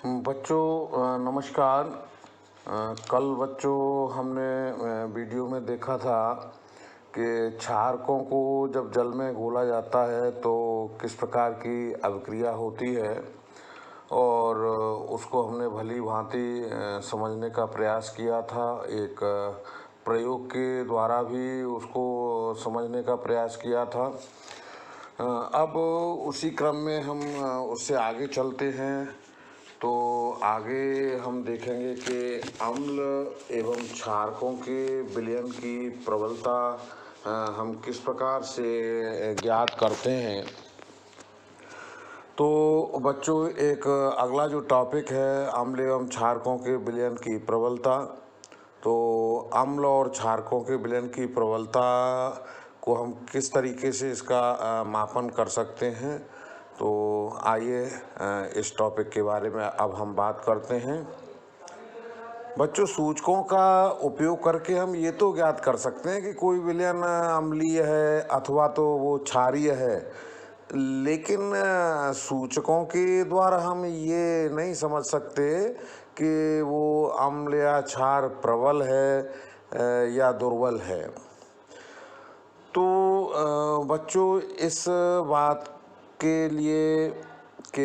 बच्चों नमस्कार। कल बच्चों हमने वीडियो में देखा था कि क्षारकों को जब जल में घोला जाता है तो किस प्रकार की अभिक्रिया होती है और उसको हमने भली भांति समझने का प्रयास किया था। एक प्रयोग के द्वारा भी उसको समझने का प्रयास किया था। अब उसी क्रम में हम उससे आगे चलते हैं। तो आगे हम देखेंगे कि अम्ल एवं क्षारकों के विलयन की प्रबलता हम किस प्रकार से ज्ञात करते हैं। तो बच्चों एक अगला जो टॉपिक है अम्ल एवं क्षारकों के विलयन की प्रबलता। तो अम्ल और क्षारकों के विलयन की प्रबलता को हम किस तरीके से इसका मापन कर सकते हैं। तो आइए इस टॉपिक के बारे में अब हम बात करते हैं। बच्चों सूचकों का उपयोग करके हम ये तो ज्ञात कर सकते हैं कि कोई विलयन अम्लीय है अथवा तो वो क्षारीय है, लेकिन सूचकों के द्वारा हम ये नहीं समझ सकते कि वो अम्ल या क्षार प्रबल है या दुर्बल है। तो बच्चों इस बात के लिए कि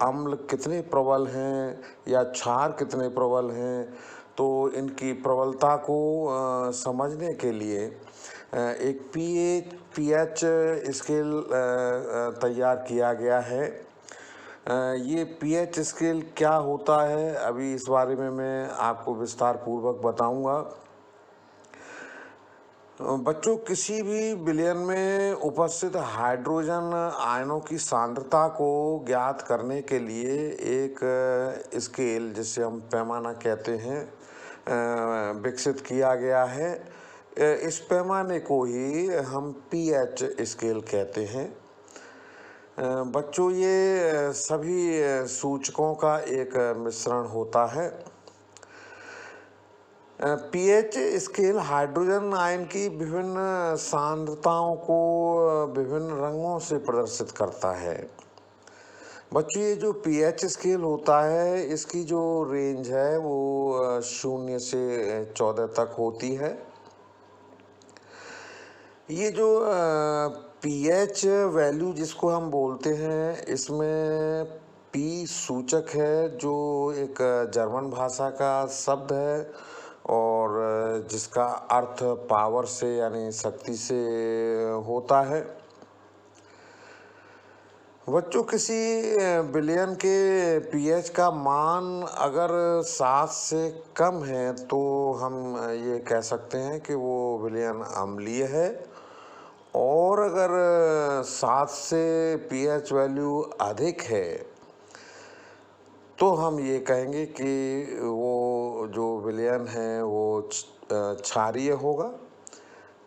अम्ल कितने प्रबल हैं या क्षार कितने प्रबल हैं, तो इनकी प्रबलता को समझने के लिए एक पीएच स्केल तैयार किया गया है। ये पीएच स्केल क्या होता है अभी इस बारे में मैं आपको विस्तार पूर्वक बताऊंगा। बच्चों किसी भी विलयन में उपस्थित हाइड्रोजन आयनों की सांद्रता को ज्ञात करने के लिए एक स्केल जिसे हम पैमाना कहते हैं विकसित किया गया है। इस पैमाने को ही हम पीएच स्केल कहते हैं। बच्चों ये सभी सूचकों का एक मिश्रण होता है। पीएच स्केल हाइड्रोजन आयन की विभिन्न सांद्रताओं को विभिन्न रंगों से प्रदर्शित करता है। बच्चों ये जो पीएच स्केल होता है इसकी जो रेंज है वो 0 से 14 तक होती है। ये जो पीएच वैल्यू जिसको हम बोलते हैं इसमें पी सूचक है जो एक जर्मन भाषा का शब्द है और जिसका अर्थ पावर से यानी शक्ति से होता है। बच्चों किसी विलयन के पीएच का मान अगर 7 से कम है तो हम ये कह सकते हैं कि वो विलयन अम्लीय है, और अगर 7 से पीएच वैल्यू अधिक है तो हम ये कहेंगे कि वो जो विलयन है वो क्षारीय होगा।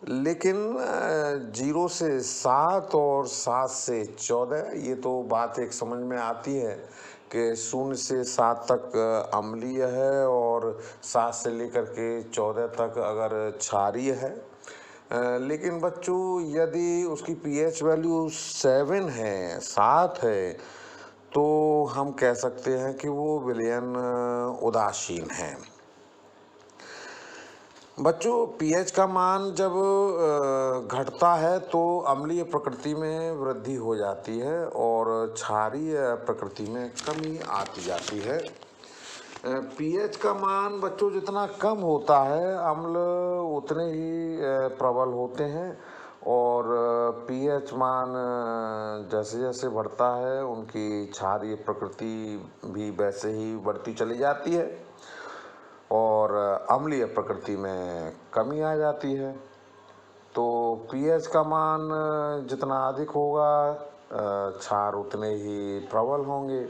लेकिन 0 से 7 और 7 से 14 ये तो बात एक समझ में आती है कि 0 से 7 तक अम्लीय है और 7 से लेकर के 14 तक अगर क्षारीय है। लेकिन बच्चों यदि उसकी पीएच वैल्यू 7 है, 7 है, तो हम कह सकते हैं कि वो विलयन उदासीन है। बच्चों पीएच का मान जब घटता है तो अम्लीय प्रकृति में वृद्धि हो जाती है और क्षारीय प्रकृति में कमी आती जाती है। पीएच का मान बच्चों जितना कम होता है अम्ल उतने ही प्रबल होते हैं, और पीएच मान जैसे जैसे बढ़ता है उनकी क्षारीय प्रकृति भी वैसे ही बढ़ती चली जाती है और अम्लीय प्रकृति में कमी आ जाती है। तो पीएच का मान जितना अधिक होगा क्षार उतने ही प्रबल होंगे।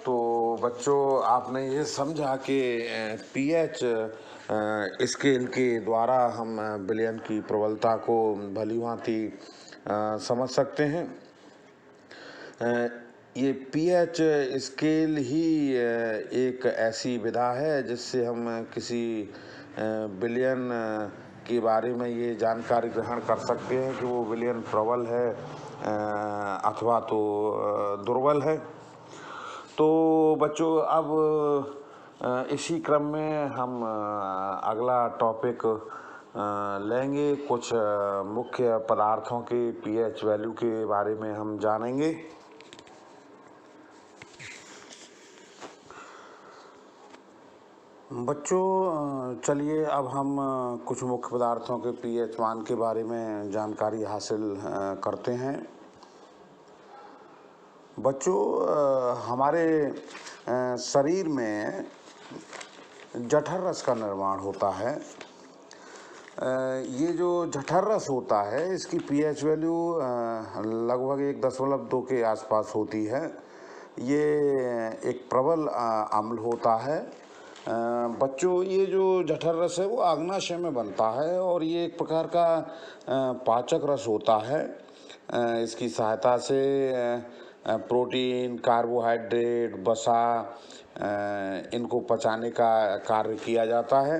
तो बच्चों आपने ये समझा कि पीएच स्केल के द्वारा हम विलयन की प्रबलता को भली भांति समझ सकते हैं। ये पीएच स्केल ही एक ऐसी विधा है जिससे हम किसी विलयन के बारे में ये जानकारी ग्रहण कर सकते हैं कि वो विलयन प्रबल है अथवा तो दुर्बल है। तो बच्चों अब इसी क्रम में हम अगला टॉपिक लेंगे। कुछ मुख्य पदार्थों के पीएच वैल्यू के बारे में हम जानेंगे। बच्चों चलिए अब हम कुछ मुख्य पदार्थों के पीएच मान के बारे में जानकारी हासिल करते हैं। बच्चों हमारे शरीर में जठर रस का निर्माण होता है। ये जो जठर रस होता है इसकी पीएच वैल्यू लगभग 1.2 के आसपास होती है। ये एक प्रबल अम्ल होता है। बच्चों ये जो जठर रस है वो आग्नाशय में बनता है और ये एक प्रकार का पाचक रस होता है। इसकी सहायता से प्रोटीन, कार्बोहाइड्रेट, वसा इनको पचाने का कार्य किया जाता है।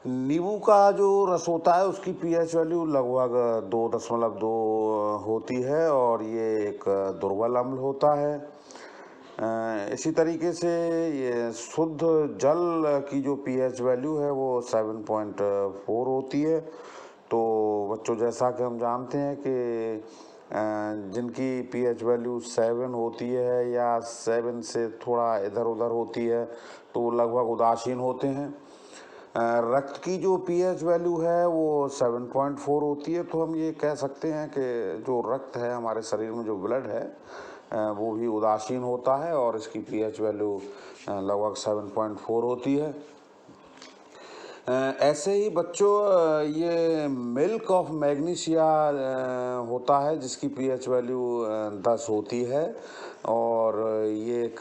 नींबू का जो रस होता है उसकी पीएच वैल्यू लगभग 2.2 होती है और ये एक दुर्बल अम्ल होता है। इसी तरीके से ये शुद्ध जल की जो पीएच वैल्यू है वो 7.4 होती है। तो बच्चों जैसा कि हम जानते हैं कि जिनकी पीएच वैल्यू 7 होती है या 7 से थोड़ा इधर उधर होती है तो लगभग उदासीन होते हैं। रक्त की जो पीएच वैल्यू है वो 7.4 होती है। तो हम ये कह सकते हैं कि जो रक्त है हमारे शरीर में जो ब्लड है वो भी उदासीन होता है और इसकी पीएच वैल्यू लगभग 7.4 होती है। ऐसे ही बच्चों ये मिल्क ऑफ मैग्नीशिया होता है जिसकी पीएच वैल्यू 10 होती है और ये एक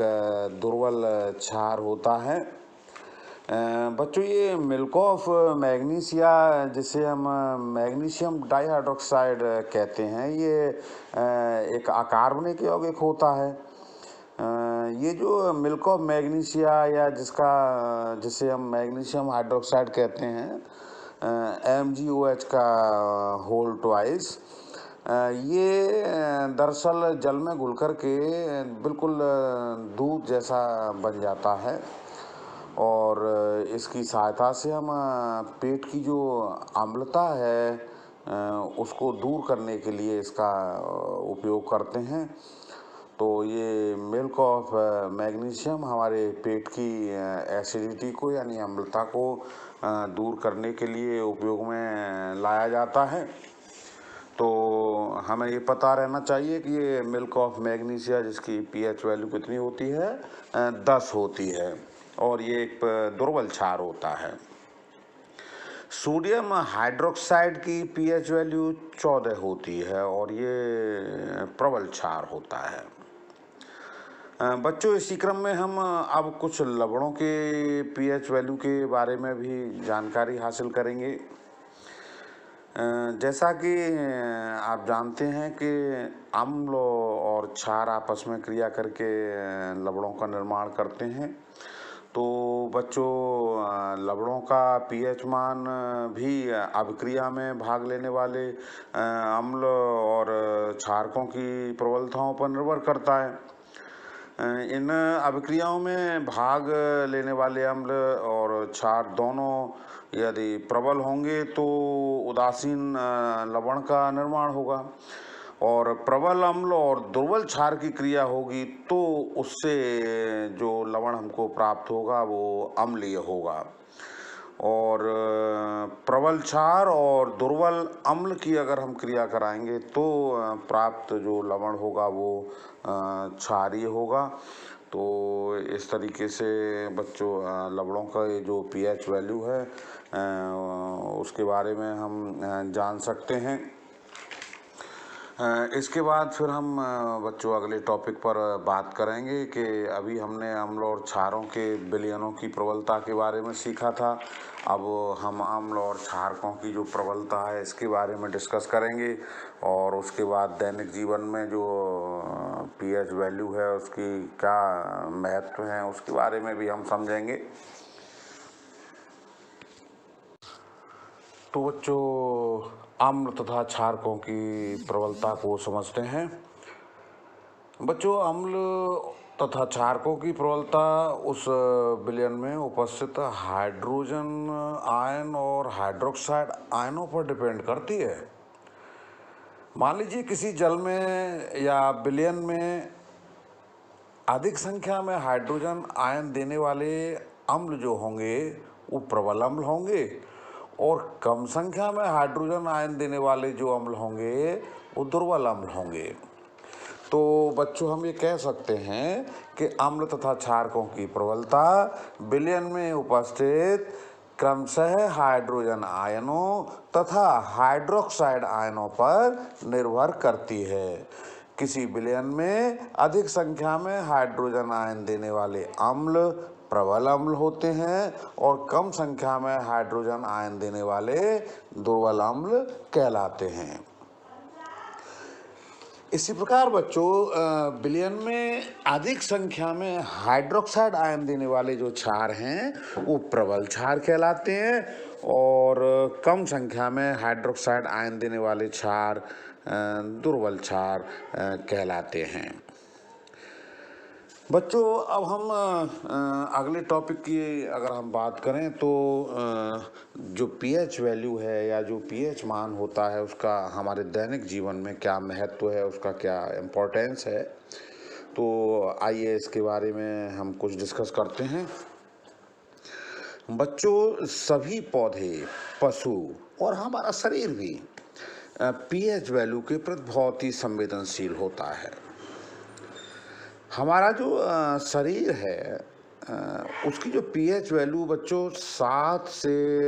दुर्बल क्षार होता है। बच्चों ये मिल्क ऑफ मैग्नीशिया जिसे हम मैग्नीशियम डाइहाइड्रोक्साइड कहते हैं ये एक अकार्बनिक यौगिक होता है। ये जो मिल्क ऑफ मैग्नीशिया या जिसे हम मैग्नीशियम हाइड्रोक्साइड कहते हैं MgOH का होल ट्वाइस, ये दरअसल जल में घुल कर के बिल्कुल दूध जैसा बन जाता है और इसकी सहायता से हम पेट की जो अम्लता है उसको दूर करने के लिए इसका उपयोग करते हैं। तो ये मिल्क ऑफ मैग्नीशियम हमारे पेट की एसिडिटी को यानी अम्लता को दूर करने के लिए उपयोग में लाया जाता है। तो हमें ये पता रहना चाहिए कि ये मिल्क ऑफ मैग्नीशिया जिसकी पीएच वैल्यू कितनी होती है 10 होती है और ये एक दुर्बल क्षार होता है। सोडियम हाइड्रोक्साइड की पीएच वैल्यू 14 होती है और ये प्रबल क्षार होता है। बच्चों इसी क्रम में हम अब कुछ लवणों के पीएच वैल्यू के बारे में भी जानकारी हासिल करेंगे। जैसा कि आप जानते हैं कि अम्ल और क्षार आपस में क्रिया करके लवणों का निर्माण करते हैं। तो बच्चों लवणों का पीएच मान भी अभिक्रिया में भाग लेने वाले अम्ल और क्षारकों की प्रबलताओं पर निर्भर करता है। इन अभिक्रियाओं में भाग लेने वाले अम्ल और क्षार दोनों यदि प्रबल होंगे तो उदासीन लवण का निर्माण होगा और प्रबल अम्ल और दुर्बल क्षार की क्रिया होगी तो उससे जो लवण हमको प्राप्त होगा वो अम्लीय होगा। और प्रबल क्षार और दुर्बल अम्ल की अगर हम क्रिया कराएंगे तो प्राप्त जो लवण होगा वो क्षारीय होगा। तो इस तरीके से बच्चों लवणों का ये जो पीएच वैल्यू है उसके बारे में हम जान सकते हैं। इसके बाद फिर हम बच्चों अगले टॉपिक पर बात करेंगे कि अभी हमने अम्ल और क्षारों के विलयनों की प्रबलता के बारे में सीखा था। अब हम अम्ल और क्षारकों की जो प्रबलता है इसके बारे में डिस्कस करेंगे और उसके बाद दैनिक जीवन में जो पीएच वैल्यू है उसकी क्या महत्व है उसके बारे में भी हम समझेंगे। तो बच्चों अम्ल तथा क्षारकों की प्रबलता को समझते हैं। बच्चों, अम्ल तथा क्षारकों की प्रबलता उस विलयन में उपस्थित हाइड्रोजन आयन और हाइड्रोक्साइड आयनों पर डिपेंड करती है। मान लीजिए किसी जल में या विलयन में अधिक संख्या में हाइड्रोजन आयन देने वाले अम्ल जो होंगे वो प्रबल अम्ल होंगे, और कम संख्या में हाइड्रोजन आयन देने वाले जो अम्ल होंगे वो दुर्बल अम्ल होंगे। तो बच्चों, हम ये कह सकते हैं कि अम्ल तथा क्षारकों की प्रबलता विलयन में उपस्थित क्रमशः हाइड्रोजन आयनों तथा हाइड्रोक्साइड आयनों पर निर्भर करती है। किसी विलयन में अधिक संख्या में हाइड्रोजन आयन देने वाले अम्ल प्रबल अम्ल होते हैं, और कम संख्या में हाइड्रोजन आयन देने वाले दुर्बल अम्ल कहलाते हैं। इसी प्रकार बच्चों, विलयन में अधिक संख्या में हाइड्रोक्साइड आयन देने वाले जो क्षार हैं वो प्रबल क्षार कहलाते हैं, और कम संख्या में हाइड्रोक्साइड आयन देने वाले क्षार दुर्बल क्षार कहलाते हैं। बच्चों, अब हम अगले टॉपिक की अगर हम बात करें तो जो पीएच वैल्यू है या जो पीएच मान होता है उसका हमारे दैनिक जीवन में क्या महत्व है, उसका क्या इम्पोर्टेंस है, तो आइए इसके बारे में हम कुछ डिस्कस करते हैं। बच्चों, सभी पौधे, पशु और हमारा शरीर भी पीएच वैल्यू के प्रति बहुत ही संवेदनशील होता है। हमारा जो शरीर है उसकी जो पीएच वैल्यू बच्चों 7 से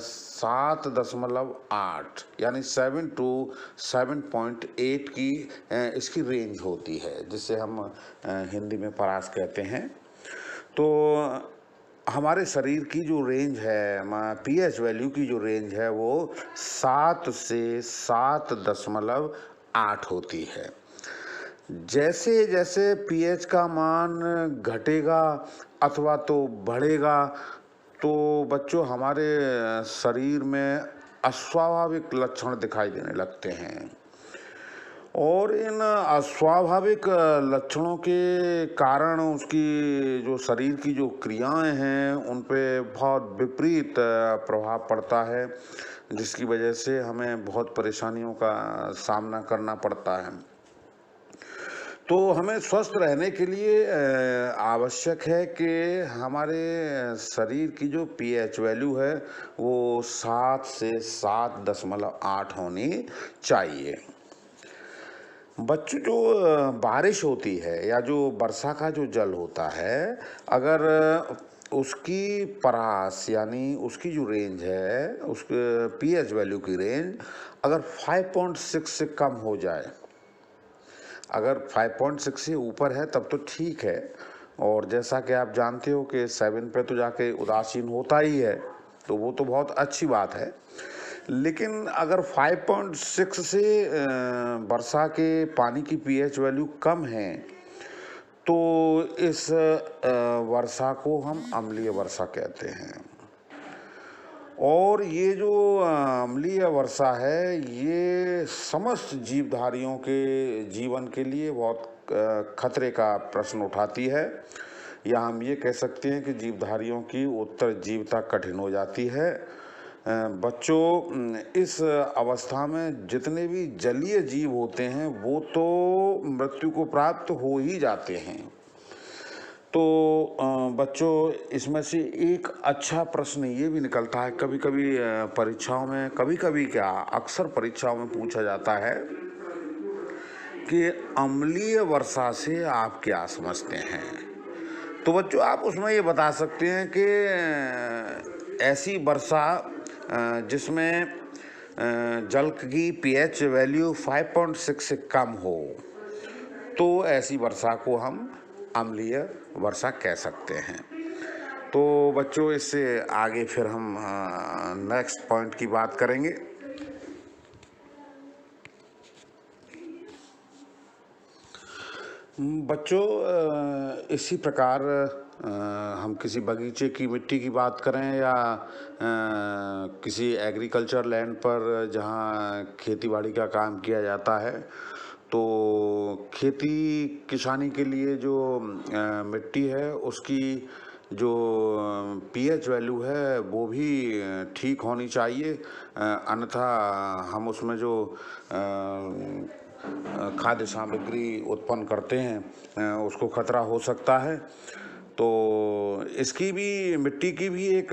7.8 यानी 7 to 7.8 की इसकी रेंज होती है, जिसे हम हिंदी में परास कहते हैं। तो हमारे शरीर की जो रेंज है, पीएच वैल्यू की जो रेंज है वो 7 से 7.8 होती है। जैसे जैसे पीएच का मान घटेगा अथवा तो बढ़ेगा, तो बच्चों हमारे शरीर में अस्वाभाविक लक्षण दिखाई देने लगते हैं, और इन अस्वाभाविक लक्षणों के कारण उसकी जो शरीर की जो क्रियाएं हैं उन पे बहुत विपरीत प्रभाव पड़ता है, जिसकी वजह से हमें बहुत परेशानियों का सामना करना पड़ता है। तो हमें स्वस्थ रहने के लिए आवश्यक है कि हमारे शरीर की जो पीएच वैल्यू है वो 7 से 7.8 होनी चाहिए। बच्चों, जो बारिश होती है या जो वर्षा का जो जल होता है, अगर उसकी परास यानी उसकी जो रेंज है, उसके पीएच वैल्यू की रेंज अगर 5.6 से कम हो जाए, अगर 5.6 से ऊपर है तब तो ठीक है, और जैसा कि आप जानते हो कि 7 पे तो जाके उदासीन होता ही है, तो वो तो बहुत अच्छी बात है। लेकिन अगर 5.6 से वर्षा के पानी की पीएच वैल्यू कम है तो इस वर्षा को हम अम्लीय वर्षा कहते हैं। और ये जो अम्लीय वर्षा है ये समस्त जीवधारियों के जीवन के लिए बहुत खतरे का प्रश्न उठाती है, या हम ये कह सकते हैं कि जीवधारियों की उत्तरजीविता कठिन हो जाती है। बच्चों, इस अवस्था में जितने भी जलीय जीव होते हैं वो तो मृत्यु को प्राप्त हो ही जाते हैं। तो बच्चों, इसमें से एक अच्छा प्रश्न ये भी निकलता है, कभी कभी परीक्षाओं में, कभी कभी क्या अक्सर परीक्षाओं में पूछा जाता है कि अम्लीय वर्षा से आप क्या समझते हैं। तो बच्चों, आप उसमें ये बता सकते हैं कि ऐसी वर्षा जिसमें जल की पीएच वैल्यू 5.6 से कम हो, तो ऐसी वर्षा को हम अम्लीय वर्षा कह सकते हैं। तो बच्चों, इससे आगे फिर हम नेक्स्ट पॉइंट की बात करेंगे। बच्चों, इसी प्रकार हम किसी बगीचे की मिट्टी की बात करें या किसी एग्रीकल्चर लैंड पर जहाँ खेती बाड़ी का काम किया जाता है, तो खेती किसानी के लिए जो मिट्टी है उसकी जो पीएच वैल्यू है वो भी ठीक होनी चाहिए, अन्यथा हम उसमें जो खाद्य सामग्री उत्पन्न करते हैं उसको खतरा हो सकता है। तो इसकी भी मिट्टी की भी एक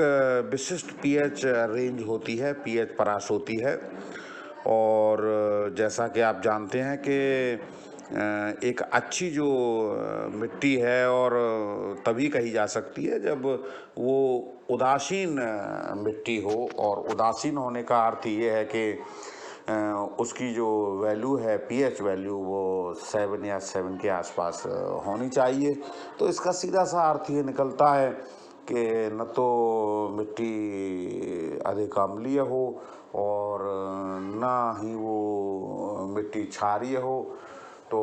विशिष्ट पीएच रेंज होती है, पीएच परास होती है। और जैसा कि आप जानते हैं कि एक अच्छी जो मिट्टी है और तभी कही जा सकती है जब वो उदासीन मिट्टी हो, और उदासीन होने का अर्थ ये है कि उसकी जो वैल्यू है, पीएच वैल्यू, वो 7 या 7 के आसपास होनी चाहिए। तो इसका सीधा सा अर्थ ये निकलता है कि न तो मिट्टी अधिक अम्लीय हो और ना ही वो मिट्टी क्षारीय हो। तो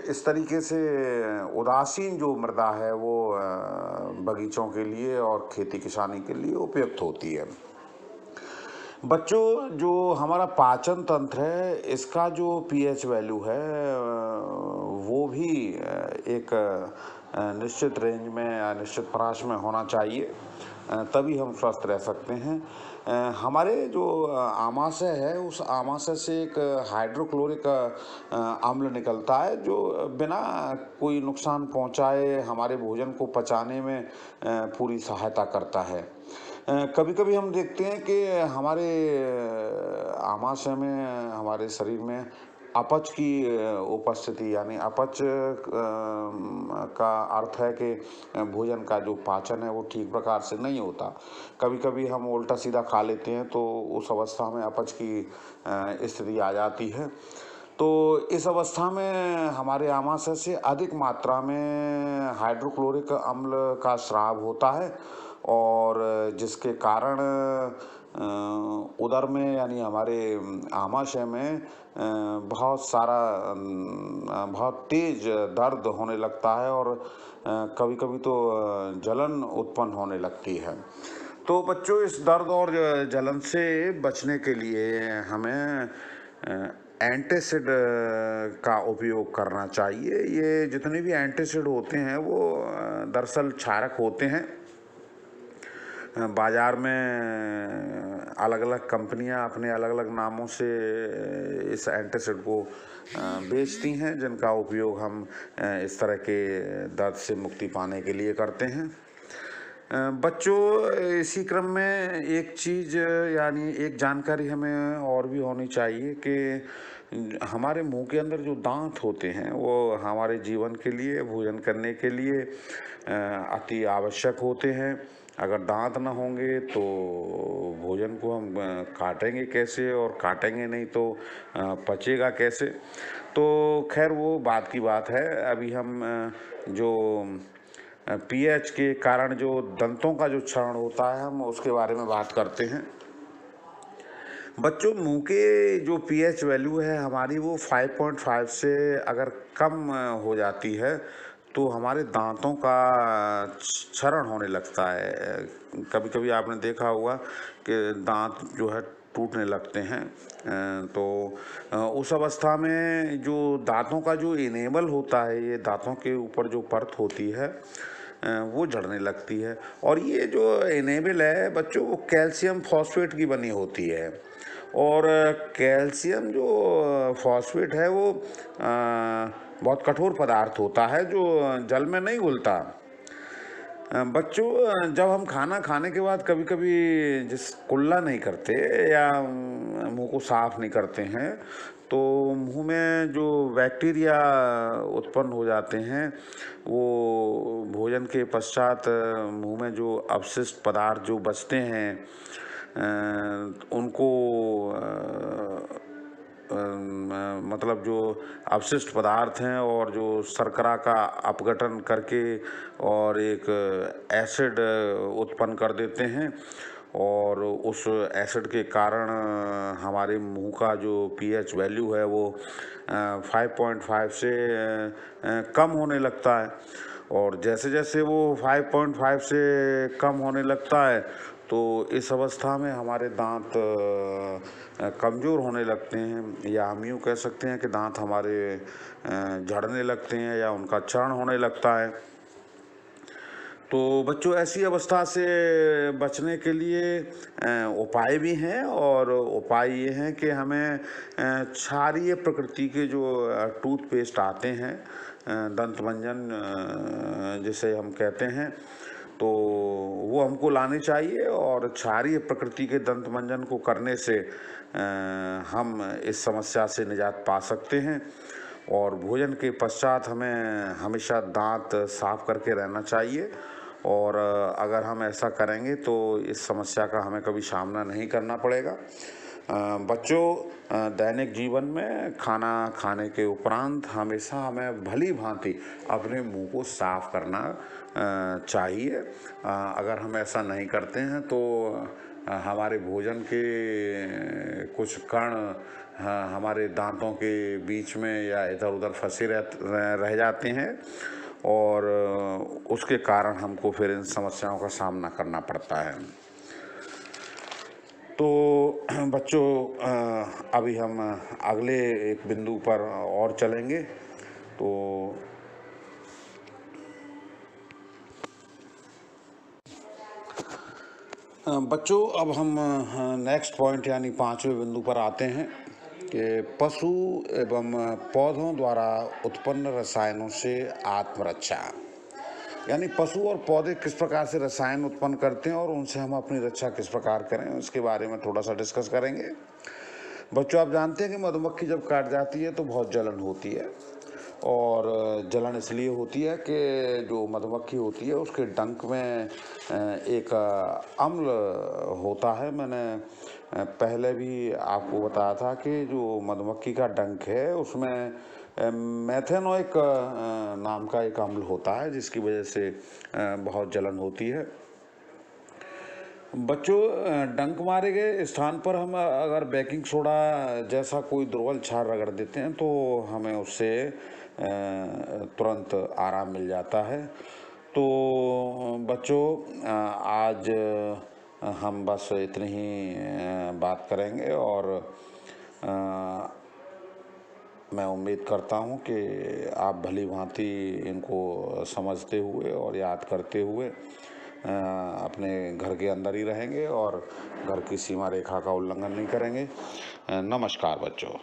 इस तरीके से उदासीन जो मृदा है वो बगीचों के लिए और खेती किसानी के लिए उपयुक्त होती है। बच्चों, जो हमारा पाचन तंत्र है इसका जो पीएच वैल्यू है वो भी एक निश्चित रेंज में या निश्चित परास में होना चाहिए, तभी हम स्वस्थ रह सकते हैं। हमारे जो आमाशय है उस आमाशय से एक हाइड्रोक्लोरिक अम्ल निकलता है जो बिना कोई नुकसान पहुंचाए हमारे भोजन को पचाने में पूरी सहायता करता है। कभी कभी हम देखते हैं कि हमारे आमाशय में, हमारे शरीर में अपच की उपस्थिति, यानी अपच का अर्थ है कि भोजन का जो पाचन है वो ठीक प्रकार से नहीं होता। कभी कभी हम उल्टा सीधा खा लेते हैं तो उस अवस्था में अपच की स्थिति आ जाती है। तो इस अवस्था में हमारे आमाशय से अधिक मात्रा में हाइड्रोक्लोरिक अम्ल का स्राव होता है, और जिसके कारण उदर में, यानी हमारे आमाशय में बहुत तेज दर्द होने लगता है, और कभी कभी तो जलन उत्पन्न होने लगती है। तो बच्चों, इस दर्द और जलन से बचने के लिए हमें एंटासिड का उपयोग करना चाहिए। ये जितने भी एंटासिड होते हैं वो दरअसल क्षारक होते हैं। बाज़ार में अलग अलग कंपनियां अपने अलग अलग नामों से इस एंटासिड को बेचती हैं, जिनका उपयोग हम इस तरह के दर्द से मुक्ति पाने के लिए करते हैं। बच्चों, इसी क्रम में एक चीज़, यानी एक जानकारी हमें और भी होनी चाहिए कि हमारे मुंह के अंदर जो दांत होते हैं वो हमारे जीवन के लिए, भोजन करने के लिए अति आवश्यक होते हैं। अगर दांत ना होंगे तो भोजन को हम काटेंगे कैसे, और काटेंगे नहीं तो पचेगा कैसे। तो खैर वो बात की बात है। अभी हम जो पीएच के कारण जो दंतों का जो क्षरण होता है हम उसके बारे में बात करते हैं। बच्चों, मुंह के जो पीएच वैल्यू है हमारी वो 5.5 से अगर कम हो जाती है तो हमारे दांतों का क्षरण होने लगता है। कभी कभी आपने देखा होगा कि दांत जो है टूटने लगते हैं। तो उस अवस्था में जो दांतों का जो इनेबल होता है, ये दांतों के ऊपर जो परत होती है वो झड़ने लगती है। और ये जो इनेबल है बच्चों, वो कैल्शियम फॉस्फेट की बनी होती है, और कैल्शियम जो फॉस्फेट है वो बहुत कठोर पदार्थ होता है जो जल में नहीं घुलता। बच्चों, जब हम खाना खाने के बाद कभी कभी जिस कुल्ला नहीं करते या मुंह को साफ नहीं करते हैं तो मुंह में जो बैक्टीरिया उत्पन्न हो जाते हैं वो भोजन के पश्चात मुंह में जो अवशिष्ट पदार्थ जो बचते हैं उनको मतलब जो अवशिष्ट पदार्थ हैं और जो शर्करा का अपघटन करके और एक एसिड उत्पन्न कर देते हैं, और उस एसिड के कारण हमारे मुंह का जो पीएच वैल्यू है वो 5.5 से कम होने लगता है। और जैसे जैसे वो 5.5 से कम होने लगता है तो इस अवस्था में हमारे दांत कमज़ोर होने लगते हैं, या हम यूँ कह सकते हैं कि दांत हमारे झड़ने लगते हैं या उनका क्षरण होने लगता है। तो बच्चों, ऐसी अवस्था से बचने के लिए उपाय भी हैं, और उपाय ये हैं कि हमें क्षारीय प्रकृति के जो टूथपेस्ट आते हैं, दंतमंजन जिसे हम कहते हैं, तो वो हमको लाने चाहिए। और क्षारीय प्रकृति के दंतमंजन को करने से हम इस समस्या से निजात पा सकते हैं। और भोजन के पश्चात हमें हमेशा दांत साफ करके रहना चाहिए, और अगर हम ऐसा करेंगे तो इस समस्या का हमें कभी सामना नहीं करना पड़ेगा। बच्चों, दैनिक जीवन में खाना खाने के उपरांत हमेशा हमें भली भांति अपने मुंह को साफ करना चाहिए। अगर हम ऐसा नहीं करते हैं तो हमारे भोजन के कुछ कण हमारे दांतों के बीच में या इधर उधर फंसे रह जाते हैं, और उसके कारण हमको फिर इन समस्याओं का सामना करना पड़ता है। तो बच्चों, अभी हम अगले एक बिंदु पर और चलेंगे। तो बच्चों, अब हम नेक्स्ट पॉइंट यानी 5वें बिंदु पर आते हैं कि पशु एवं पौधों द्वारा उत्पन्न रसायनों से आत्मरक्षा। यानी पशु और पौधे किस प्रकार से रसायन उत्पन्न करते हैं और उनसे हम अपनी रक्षा किस प्रकार करें, उसके बारे में थोड़ा सा डिस्कस करेंगे। बच्चों, आप जानते हैं कि मधुमक्खी जब काट जाती है तो बहुत जलन होती है, और जलन इसलिए होती है कि जो मधुमक्खी होती है उसके डंक में एक अम्ल होता है। मैंने पहले भी आपको बताया था कि जो मधुमक्खी का डंक है उसमें मेथेनोइक नाम का एक अम्ल होता है, जिसकी वजह से बहुत जलन होती है। बच्चों, डंक मारे गए स्थान पर हम अगर बेकिंग सोडा जैसा कोई दुर्बल क्षार रगड़ देते हैं तो हमें उससे तुरंत आराम मिल जाता है। तो बच्चों, आज हम बस इतनी ही बात करेंगे, और मैं उम्मीद करता हूँ कि आप भली भांति इनको समझते हुए और याद करते हुए अपने घर के अंदर ही रहेंगे और घर की सीमा रेखा का उल्लंघन नहीं करेंगे। नमस्कार बच्चों।